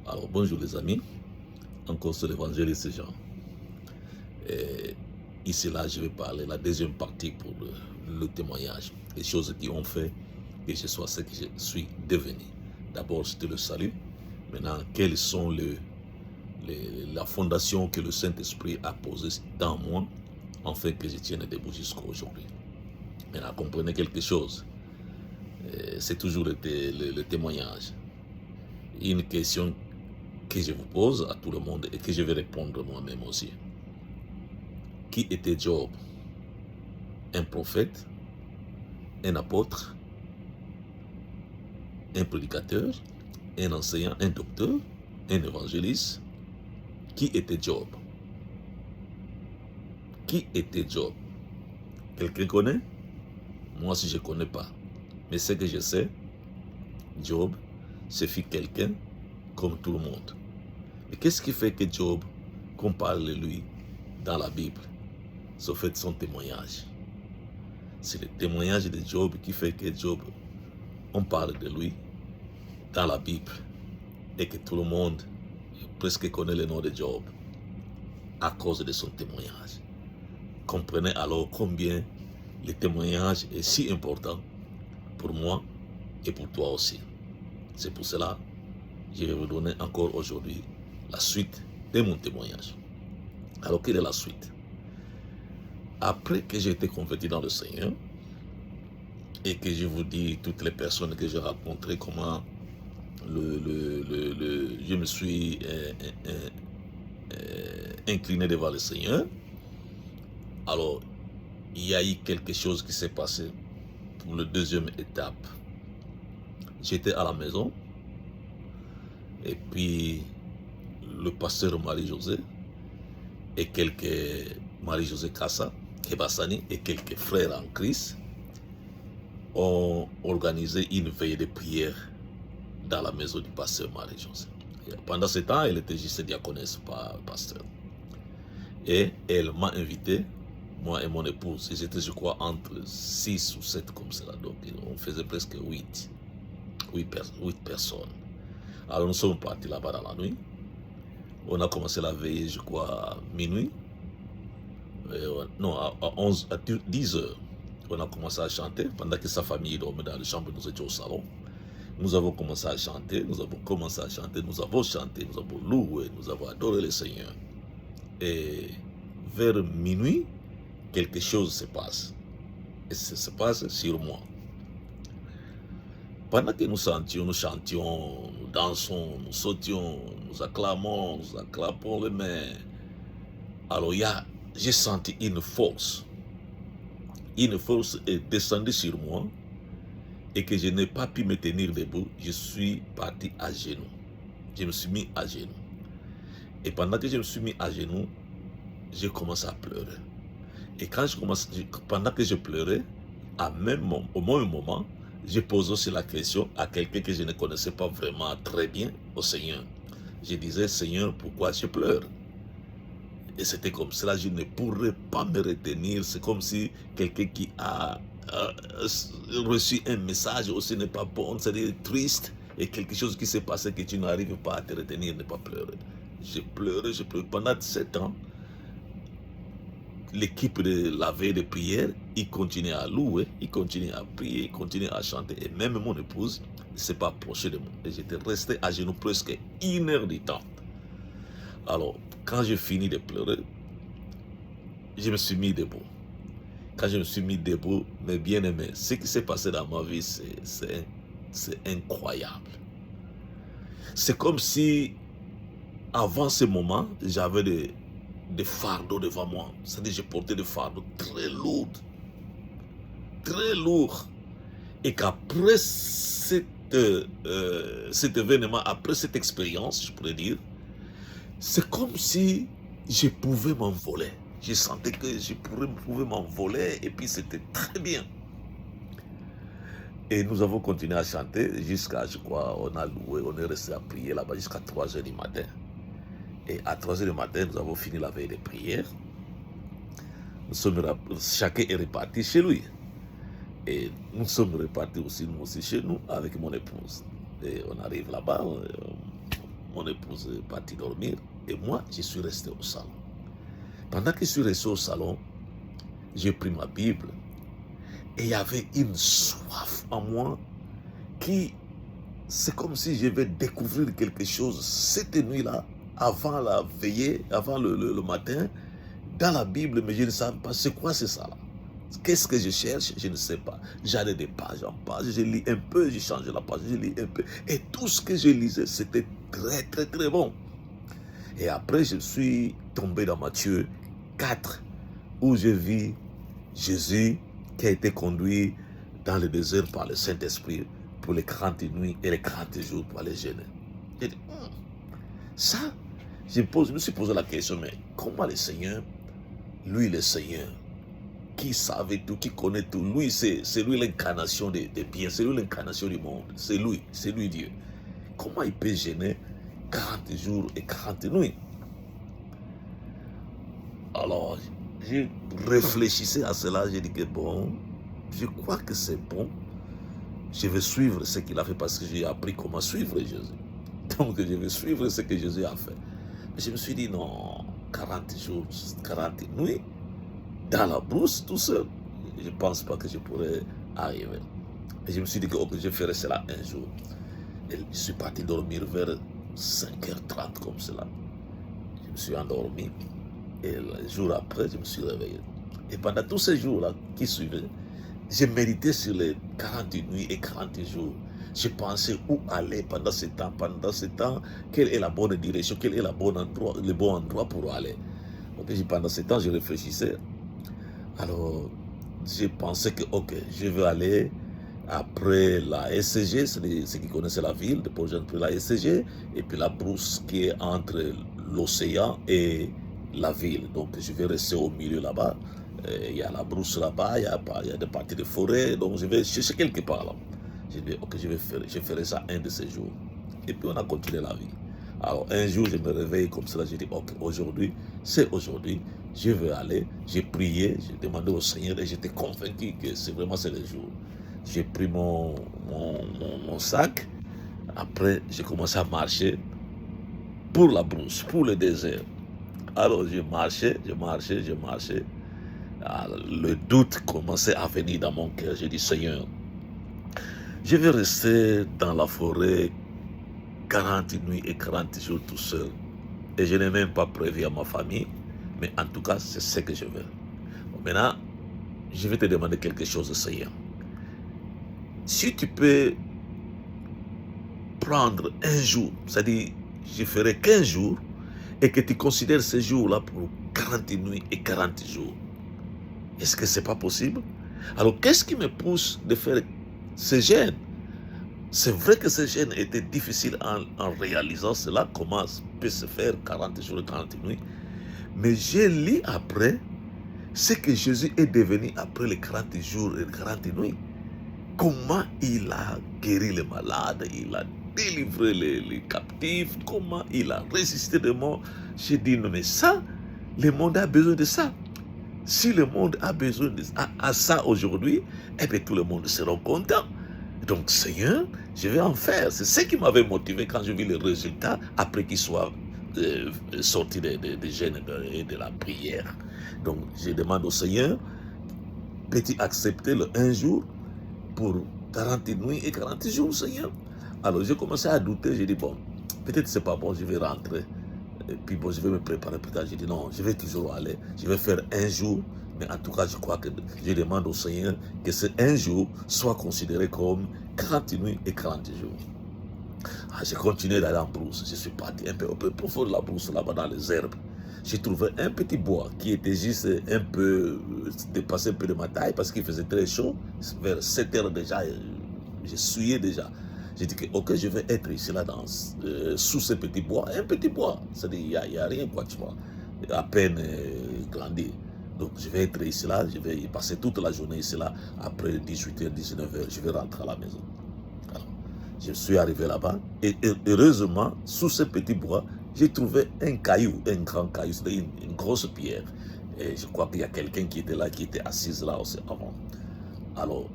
Alors bonjour les amis, encore sur l'évangéliste Jean. Et ici là je vais parler la deuxième partie pour le témoignage, les choses qui ont fait que je sois ce que je suis devenu. D'abord c'était le salut, maintenant quelles sont la fondation que le Saint-Esprit a posée dans moi, afin que je tienne debout jusqu'à aujourd'hui. Maintenant comprenez quelque chose, c'est toujours le témoignage. Une question que je vous pose à tout le monde et que je vais répondre moi-même aussi. Qui était Job? Un prophète, un apôtre, un prédicateur, un enseignant, un docteur, un évangéliste? Qui était Job? Qui était Job? Quelqu'un connaît? Moi si je ne connais pas. Mais ce que je sais, Job, ce fut quelqu'un comme tout le monde. Mais qu'est-ce qui fait que Job, qu'on parle de lui dans la Bible, ça fait son témoignage? C'est le témoignage de Job qui fait que Job, on parle de lui dans la Bible et que tout le monde presque connaît le nom de Job à cause de son témoignage. Comprenez alors combien le témoignage est si important pour moi et pour toi aussi. C'est pour cela que je vais vous donner encore aujourd'hui la suite de mon témoignage. Alors, quelle est la suite? Après que j'ai été converti dans le Seigneur et que je vous dis toutes les personnes que j'ai rencontrées, comment je me suis incliné devant le Seigneur, alors il y a eu quelque chose qui s'est passé pour la deuxième étape. J'étais à la maison et puis le pasteur Marie-José et quelques Marie-José Kassa, Kebassani et quelques frères en Christ ont organisé une veille de prière dans la maison du pasteur Marie-José. Pendant ce temps, elle était juste diaconesse, pas pasteur. Et elle m'a invité, moi et mon épouse. Ils étaient, je crois, entre 6 ou 7 comme cela. Donc, on faisait presque 8 personnes. Alors, nous sommes partis là-bas dans la nuit. On a commencé la veille, je crois, à minuit. Non, à 10 heures. On a commencé à chanter. Pendant que sa famille dormait dans la chambre, nous étions au salon. Nous avons commencé à chanter, nous avons chanté, nous avons loué, nous avons adoré le Seigneur. Et vers minuit, quelque chose se passe. Et ça se passe sur moi. Pendant que nous chantions, nous dansons, nous sautions, nous acclamons les mains. Alors j'ai senti une force. Une force est descendue sur moi. Et que je n'ai pas pu me tenir debout, je suis parti à genoux. Je me suis mis à genoux. Et pendant que je me suis mis à genoux, j'ai commencé à pleurer. Et pendant que je pleurais, au même moment, je posais aussi la question à quelqu'un que je ne connaissais pas vraiment très bien, au Seigneur. Je disais, Seigneur, pourquoi je pleure? Et c'était comme cela, je ne pourrais pas me retenir. C'est comme si quelqu'un qui a reçu un message aussi n'est pas bon, c'est-à-dire triste, et quelque chose qui s'est passé que tu n'arrives pas à te retenir, ne pas pleurer. J'ai pleuré. Pendant 7 ans, l'équipe de la veille de prière, il continuait à louer, il continuait à prier, il continuait à chanter, et même mon épouse ne s'est pas approchée de moi. Et j'étais resté à genoux presque 1 heure du temps. Alors, quand j'ai fini de pleurer, je me suis mis debout. Quand je me suis mis debout, mes bien-aimés, ce qui s'est passé dans ma vie, c'est incroyable. C'est comme si, avant ce moment, j'avais des fardeaux devant moi. C'est-à-dire, je portais des fardeaux très lourds. Très lourds. Et qu'après cet événement, après cette expérience, je pourrais dire, c'est comme si je pouvais m'envoler. Je sentais que je pouvais m'envoler et puis c'était très bien. Et nous avons continué à chanter jusqu'à, je crois, on a loué, on est resté à prier là-bas jusqu'à 3 heures du matin. Et à 3 heures du matin, nous avons fini la veille de prière. Chacun est reparti chez lui. Et nous sommes repartis aussi, nous aussi chez nous, avec mon épouse. Et on arrive là-bas, mon épouse est partie dormir et moi, je suis resté au salon. Pendant que je suis resté au salon, j'ai pris ma Bible et il y avait une soif en moi qui, c'est comme si je vais découvrir quelque chose cette nuit-là, avant la veillée, avant le matin, dans la Bible, mais je ne savais pas c'est quoi c'est ça là. Qu'est-ce que je cherche? Je ne sais pas. J'allais de page en page, je lis un peu, je change la page, je lis un peu. Et tout ce que je lisais, c'était très, très, très bon. Et après, je suis tombé dans Matthieu 4, où je vis Jésus qui a été conduit dans le désert par le Saint-Esprit pour les 40 nuits et les 40 jours pour aller jeûner. J'ai dit, ça, je me suis posé la question, mais comment le Seigneur, lui le Seigneur, qui savait tout, qui connaît tout, lui c'est lui l'incarnation des biens, c'est lui l'incarnation du monde, c'est lui Dieu. Comment il peut jeûner 40 jours et 40 nuits? Alors, je réfléchissais à cela, j'ai dit que bon, je crois que c'est bon, je vais suivre ce qu'il a fait parce que j'ai appris comment suivre Jésus. Donc je vais suivre ce que Jésus a fait. Mais je me suis dit non, 40 jours, 40 nuits, dans la brousse tout seul, je ne pense pas que je pourrais arriver. Et je me suis dit que je ferai cela un jour. Et je suis parti dormir vers 5h30 comme cela. Je me suis endormi. Et le jour après, je me suis réveillé. Et pendant tous ces jours-là qui suivaient, j'ai médité sur les 40 nuits et 40 jours. Je pensais où aller pendant ce temps. Pendant ce temps, quelle est la bonne direction, quel est le bon endroit pour aller. Donc, pendant ce temps, je réfléchissais. Alors, j'ai pensé que, ok, je vais aller après la SCG, c'est ceux qui connaissent la ville, de projet après la SCG, et puis la brousse qui est entre l'océan et la ville. Donc, je vais rester au milieu là-bas. Il y a la brousse là-bas, il y a des parties de forêt, donc je vais chercher quelque part là. J'ai dit, ok, je ferai ça un de ces jours. Et puis, on a continué la vie. Alors, un jour, je me réveille comme cela, j'ai dit, ok, aujourd'hui, c'est aujourd'hui, je vais aller. J'ai prié, j'ai demandé au Seigneur et j'étais convaincu que c'est vraiment le jour. J'ai pris mon sac, après, j'ai commencé à marcher pour la brousse, pour le désert. Alors, je marchais. Alors, le doute commençait à venir dans mon cœur. J'ai dit, Seigneur, je vais rester dans la forêt 40 nuits et 40 jours tout seul. Et je n'ai même pas prévu à ma famille. Mais en tout cas, c'est ce que je veux. Maintenant, je vais te demander quelque chose, Seigneur. Si tu peux prendre un jour, c'est-à-dire, je ferai 15 jours, et que tu considères ces jours-là pour 40 nuits et 40 jours, est-ce que ce n'est pas possible? Alors, qu'est-ce qui me pousse de faire ce jeûne? C'est vrai que ce jeûne était difficile en réalisant cela, comment peut se faire 40 jours et 40 nuits. Mais j'ai lu après ce que Jésus est devenu après les 40 jours et les 40 nuits. Comment il a guéri les malades, il a délivré les captifs, comment il a résisté des morts. J'ai dit, non mais ça, le monde a besoin de ça. Si le monde a besoin de ça aujourd'hui, eh bien tout le monde sera content. Donc Seigneur, je vais en faire. C'est ce qui m'avait motivé quand je vis les résultats après qu'il soit sorti des jeûnes et de la prière. Donc je demande au Seigneur, peux-tu accepter le un jour pour 40 nuits et 40 jours, Seigneur? Alors j'ai commencé à douter, j'ai dit bon, peut-être c'est pas bon, je vais rentrer. Et puis bon, je vais me préparer plus tard. J'ai dit non, je vais toujours aller, je vais faire un jour. Mais en tout cas, je crois que je demande au Seigneur que ce un jour soit considéré comme 40 nuits et 40 jours. J'ai continué d'aller en brousse. Je suis parti un peu profond de la brousse, là-bas dans les herbes. J'ai trouvé un petit bois qui était juste un peu dépassé un peu de ma taille parce qu'il faisait très chaud. Vers 7 heures déjà, j'ai souillé déjà. J'ai dit que ok, je vais être ici là sous ce petit bois. Un petit bois, c'est-à-dire il n'y a rien quoi, tu vois. À peine grandi. Donc je vais être ici là, je vais y passer toute la journée ici là. Après 18h, 19h, je vais rentrer à la maison. Alors, je suis arrivé là-bas et heureusement, sous ce petit bois, j'ai trouvé un caillou, un grand caillou, c'est une grosse pierre. Et je crois qu'il y a quelqu'un qui était là, qui était assis là aussi avant. Alors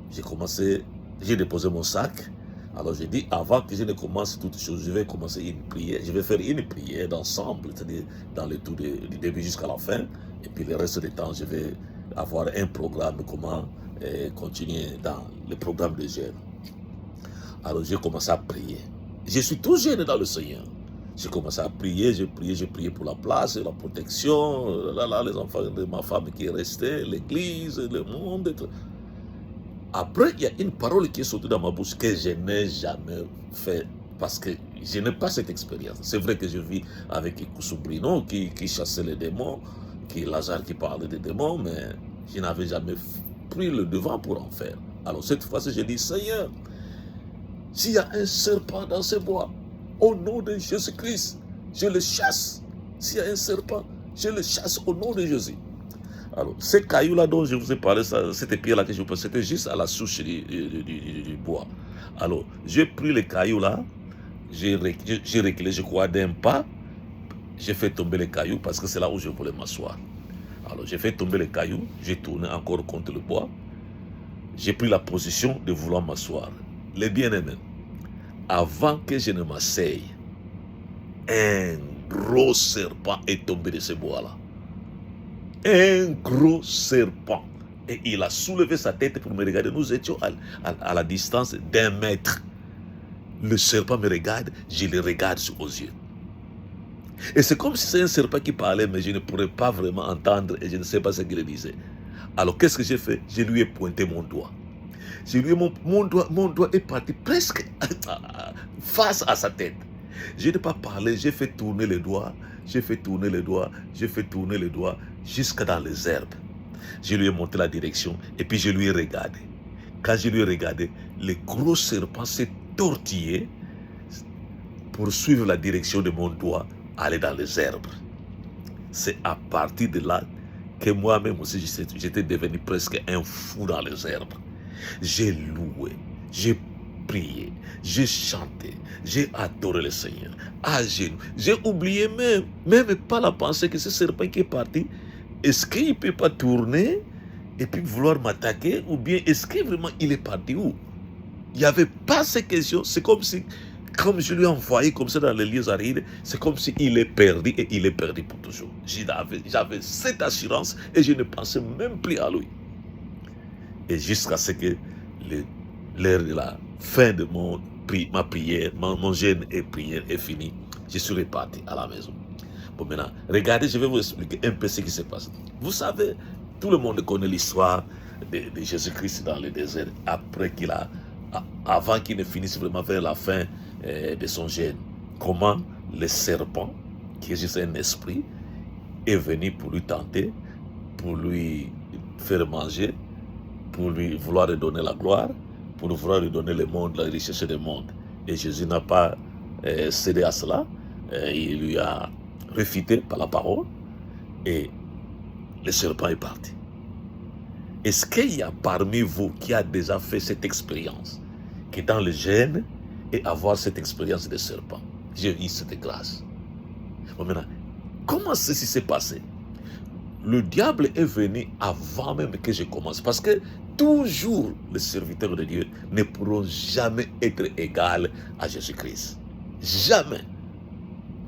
j'ai déposé mon sac. Alors j'ai dit, avant que je ne commence toutes choses, je vais commencer une prière. Je vais faire une prière d'ensemble, c'est-à-dire dans le tout du début jusqu'à la fin. Et puis le reste du temps, je vais avoir un programme, comment continuer dans le programme de jeûne. Alors j'ai commencé à prier. Je suis tout jeune dans le Seigneur. J'ai commencé à prier, j'ai prié pour la place, la protection, les enfants de ma femme qui est restée, l'église, le monde. Tout. Après, il y a une parole qui est sortie dans ma bouche que je n'ai jamais fait parce que je n'ai pas cette expérience. C'est vrai que je vis avec Ikusubrino qui chassait les démons, Lazare qui parlait des démons, mais je n'avais jamais pris le devant pour en faire. Alors cette fois-ci, j'ai dit, Seigneur, s'il y a un serpent dans ce bois, au nom de Jésus-Christ, je le chasse. S'il y a un serpent, je le chasse au nom de Jésus. Alors, ces cailloux-là dont je vous ai parlé, cette pierre-là que je vous parle, c'était juste à la souche du bois. Alors, j'ai pris les cailloux-là, j'ai reculé, je crois, d'un pas, j'ai fait tomber les cailloux parce que c'est là où je voulais m'asseoir. Alors, j'ai fait tomber les cailloux, j'ai tourné encore contre le bois, j'ai pris la position de vouloir m'asseoir. Les bien-aimés, avant que je ne m'asseye, un gros serpent est tombé de ce bois-là. Un gros serpent. Et il a soulevé sa tête pour me regarder. Nous étions à la distance d'1 mètre. Le serpent me regarde, je le regarde aux yeux. Et c'est comme si c'est un serpent qui parlait, mais je ne pourrais pas vraiment entendre et je ne sais pas ce qu'il disait. Alors qu'est-ce que j'ai fait? Je lui ai pointé mon doigt. Mon doigt est parti presque face à sa tête. Je n'ai pas parlé, j'ai fait tourner les doigts, jusqu'à dans les herbes. Je lui ai montré la direction et puis je lui ai regardé. Quand je lui ai regardé, le gros serpent s'est tortillé pour suivre la direction de mon doigt, aller dans les herbes. C'est à partir de là que moi-même aussi j'étais devenu presque un fou dans les herbes. J'ai loué, j'ai prié, j'ai chanté, j'ai adoré le Seigneur, à genoux. J'ai oublié même pas la pensée que ce serpent qui est parti, est-ce qu'il ne peut pas tourner et puis vouloir m'attaquer, ou bien est-ce que vraiment il est parti où? Il n'y avait pas ces questions, c'est comme si, comme je lui ai envoyé comme ça dans les lieux arides, c'est comme s'il est perdu et il est perdu pour toujours. J'avais cette assurance et je ne pensais même plus à lui. Et jusqu'à ce que l'heure de la fin de ma prière, mon jeûne et prière est fini, je suis reparti à la maison. Bon, maintenant, regardez, je vais vous expliquer un peu ce qui se passe. Vous savez, tout le monde connaît l'histoire de Jésus-Christ dans le désert, avant qu'il ne finisse vraiment vers la fin de son jeûne. Comment le serpent, qui est juste un esprit, est venu pour lui tenter, pour lui faire manger, pour lui vouloir lui donner la gloire, pour vouloir lui donner le monde, la richesse du monde. Et Jésus n'a pas cédé à cela. Il lui a réfuté par la parole et le serpent est parti. Est-ce qu'il y a parmi vous qui a déjà fait cette expérience, qui est dans le jeûne et avoir cette expérience de serpent? J'ai eu cette grâce. Bon, maintenant, comment ceci s'est passé? Le diable est venu avant même que je commence. Parce que toujours les serviteurs de Dieu ne pourront jamais être égaux à Jésus-Christ. Jamais.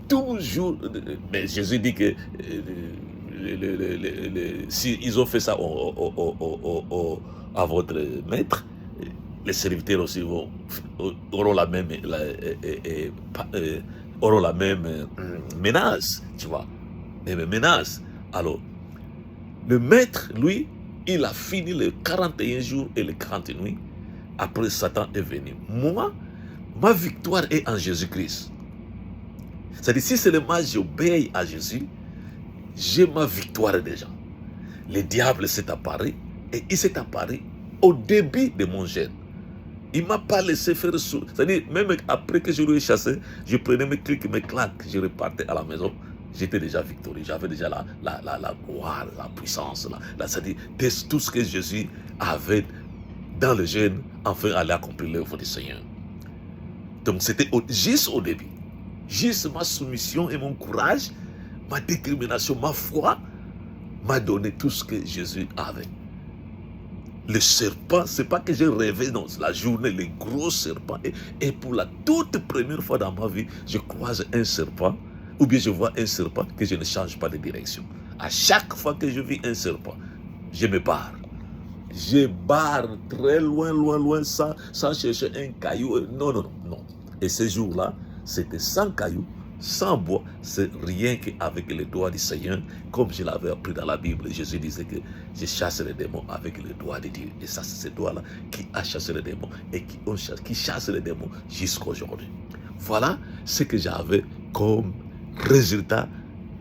Toujours. Mais Jésus dit que si ils ont fait ça à votre maître, les serviteurs aussi auront la même menace. Tu vois. Même menace. Alors, le maître, lui, il a fini les 41 jours et les 40 nuits. Après, Satan est venu. Moi, ma victoire est en Jésus-Christ. C'est-à-dire, si seulement j'obéis à Jésus, j'ai ma victoire déjà. Le diable s'est apparu et il s'est apparu au début de mon jeûne. Il ne m'a pas laissé faire ça. C'est-à-dire, même après que je lui ai chassé, je prenais mes clics, mes claques, je repartais à la maison. J'étais déjà victorieux, j'avais déjà la gloire, la puissance, c'est-à-dire tout ce que Jésus avait dans le jeûne, enfin aller accomplir l'œuvre du Seigneur. Donc c'était juste au début, juste ma soumission et mon courage, ma détermination, ma foi, m'a donné tout ce que Jésus avait. Le serpent, c'est pas que j'ai rêvé, non, c'est la journée, les gros serpents. Et pour la toute première fois dans ma vie, je croise un serpent, ou bien je vois un serpent que je ne change pas de direction. À chaque fois que je vis un serpent, je me barre. Je barre très loin, loin, loin, sans chercher un caillou. Non, non, non, non. Et ce jour-là, c'était sans caillou, sans bois, c'est rien qu'avec les doigts du Seigneur, comme je l'avais appris dans la Bible. Jésus disait que je chasse les démons avec les doigts de Dieu. Et ça, c'est ces doigts-là qui a chassé les démons et qui chassent les démons jusqu'à aujourd'hui. Voilà ce que j'avais comme résultat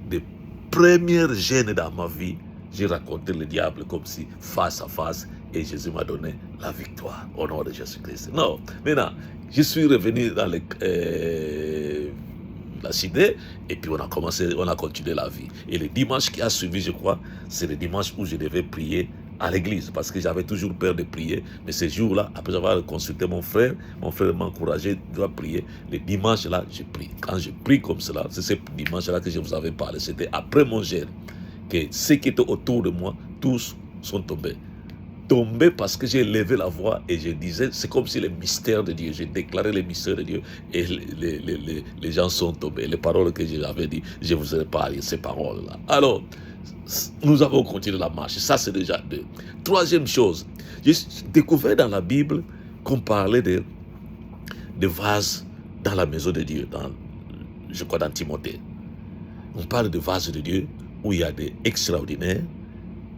des premières gênes dans ma vie. J'ai raconté le diable comme si face à face et Jésus m'a donné la victoire au nom de Jésus-Christ. Non, maintenant, je suis revenu dans la cité et puis on a continué la vie. Et le dimanche qui a suivi, je crois, c'est le dimanche où je devais prier à l'église parce que j'avais toujours peur de prier. Mais ce jour-là, après avoir consulté mon frère m'a encouragé de prier. Le dimanche-là, je prie. Quand je prie comme cela, c'est ce dimanche-là que je vous avais parlé. C'était après mon gène que ceux qui étaient autour de moi, tous sont tombés. Tombés parce que j'ai levé la voix et je disais, c'est comme si les mystères de Dieu, j'ai déclaré les mystères de Dieu et les gens sont tombés. Les paroles que j'avais dit, je vous ai parlé ces paroles-là. Alors, nous avons continué la marche. Ça, c'est déjà deux. Troisième chose, j'ai découvert dans la Bible qu'on parlait de vases dans la maison de Dieu, je crois dans Timothée. On parle de vases de Dieu où il y a des extraordinaires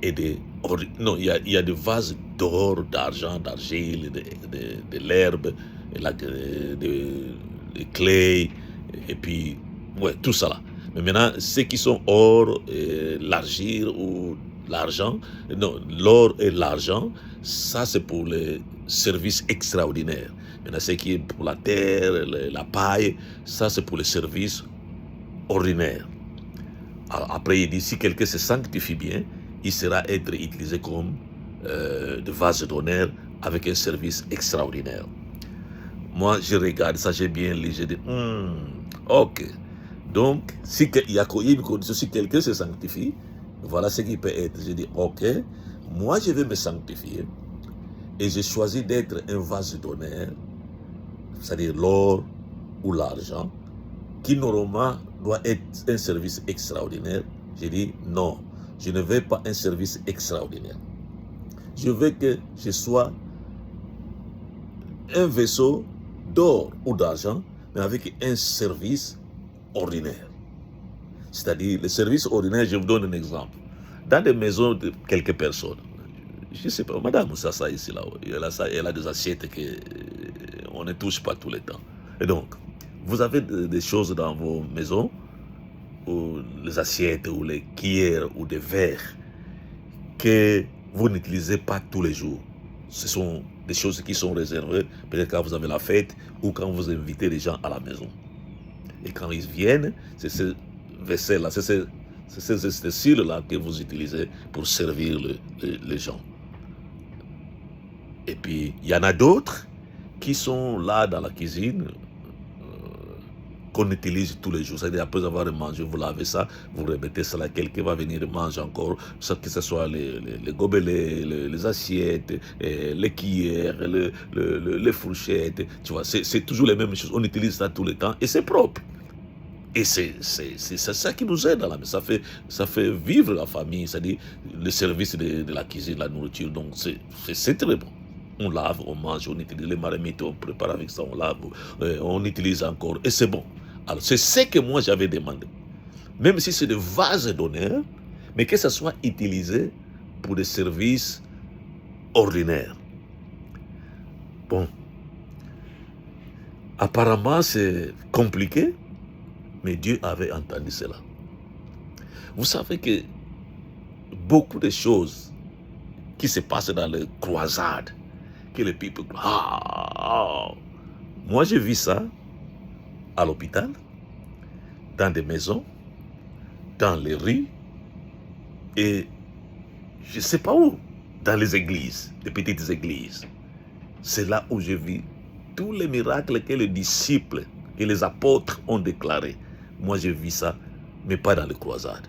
et des... Non, il y a des vases d'or, d'argent, d'argile, de l'herbe, de clay, et puis, ouais, tout ça là. Mais maintenant, ceux qui sont or, l'argile ou l'argent, non, l'or et l'argent, ça c'est pour les services extraordinaires. Maintenant, ce qui est pour la terre, la paille, ça c'est pour les services ordinaires. Alors, après, il dit, si quelqu'un se sanctifie bien, il sera être utilisé comme de vase d'honneur avec un service extraordinaire. Moi, je regarde ça, j'ai bien lu, j'ai dit, ok. Donc, il y a une condition, si quelqu'un se sanctifie, voilà ce qu'il peut être. J'ai dit, ok, moi je vais me sanctifier et j'ai choisi d'être un vase d'honneur, c'est-à-dire l'or ou l'argent, qui normalement doit être un service extraordinaire. J'ai dit, non, je ne veux pas un service extraordinaire. Je veux que je sois un vaisseau d'or ou d'argent, mais avec un service ordinaire. C'est-à-dire, le service ordinaire, je vous donne un exemple. Dans des maisons de quelques personnes, je ne sais pas, Madame Moussassa ici, là, elle a des assiettes qu'on ne touche pas tout le temps. Et donc, vous avez des choses dans vos maisons, ou les assiettes, ou les cuillères, ou des verres, que vous n'utilisez pas tous les jours. Ce sont des choses qui sont réservées, peut-être quand vous avez la fête, ou quand vous invitez les gens à la maison. Et quand ils viennent, c'est ces vaisselles-là, c'est ces ustensiles-là que vous utilisez pour servir les gens. Et puis, il y en a d'autres qui sont là dans la cuisine, qu'on utilise tous les jours. C'est-à-dire, après avoir mangé, vous lavez ça, vous remettez ça là, quelqu'un va venir manger encore, que ce soit les gobelets, les assiettes, les cuillères, les fourchettes, tu vois, c'est toujours les mêmes choses. On utilise ça tout le temps et c'est propre. Et c'est ça qui nous aide, là. Ça fait vivre la famille, c'est-à-dire le service de la cuisine, la nourriture. Donc, c'est très bon. On lave, on mange, on utilise les marmites, on prépare avec ça, on lave, on utilise encore, et c'est bon. Alors, c'est ce que moi j'avais demandé. Même si c'est des vases d'honneur, mais que ça soit utilisé pour des services ordinaires. Bon. Apparemment, c'est compliqué, mais Dieu avait entendu cela. Vous savez que beaucoup de choses qui se passent dans les croisades, que les people... Moi, j'ai vu ça à l'hôpital, dans des maisons, dans les rues, et je ne sais pas où, dans les églises, les petites églises. C'est là où j'ai vu tous les miracles que les disciples et les apôtres ont déclarés. Moi, j'ai vu ça, mais pas dans les croisades.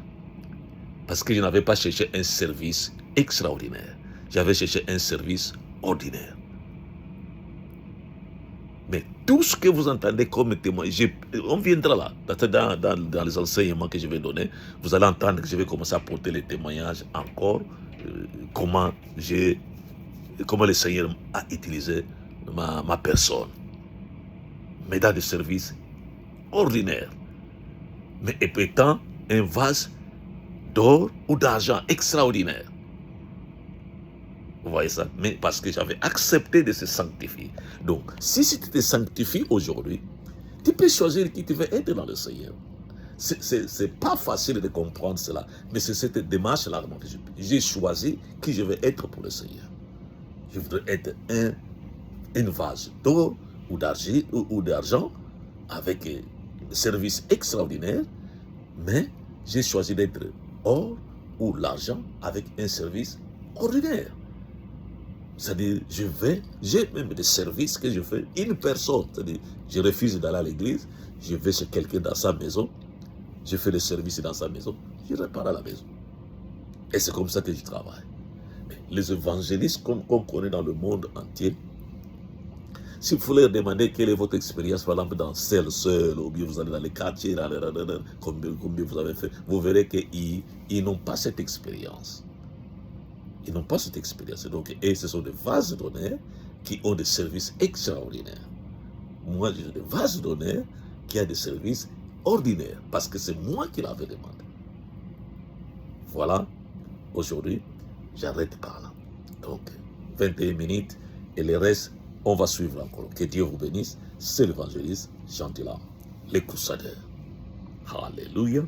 Parce que je n'avais pas cherché un service extraordinaire. j'avais cherché un service ordinaire. Mais tout ce que vous entendez comme témoignage, on viendra là, dans les enseignements que je vais donner, vous allez entendre que je vais commencer à porter les témoignages encore, comment le Seigneur a utilisé ma personne, mais dans des services ordinaires, mais étant un vase d'or ou d'argent extraordinaire. Vous voyez ça? Mais parce que j'avais accepté de se sanctifier. Donc, si tu te sanctifies aujourd'hui, tu peux choisir qui tu veux être dans le Seigneur. C'est pas facile de comprendre cela, mais c'est cette démarche-là que j'ai choisi qui je vais être pour le Seigneur. Je voudrais être un vase d'or ou d'argent avec un service extraordinaire, mais j'ai choisi d'être or ou l'argent avec un service ordinaire. C'est-à-dire, j'ai même des services que je fais une personne. C'est-à-dire, je refuse d'aller à l'église, je vais chez quelqu'un dans sa maison, je fais le service dans sa maison, je repars à la maison. Et c'est comme ça que je travaille. Mais les évangélistes qu'on connaît dans le monde entier, si vous leur demandez quelle est votre expérience, par exemple, dans seul, ou bien vous allez dans les quartiers, combien vous avez fait, vous verrez qu'ils n'ont pas cette expérience. Ils n'ont pas cette expérience. Donc, et ce sont des vases d'honneur qui ont des services extraordinaires. Moi, j'ai des vases d'honneur qui ont des services ordinaires, parce que c'est moi qui l'avais demandé. Voilà, aujourd'hui, j'arrête par là. Donc, 21 minutes, et le reste, on va suivre encore. Que Dieu vous bénisse. C'est l'évangéliste Jean Dillard, les Coussadeurs. Alléluia.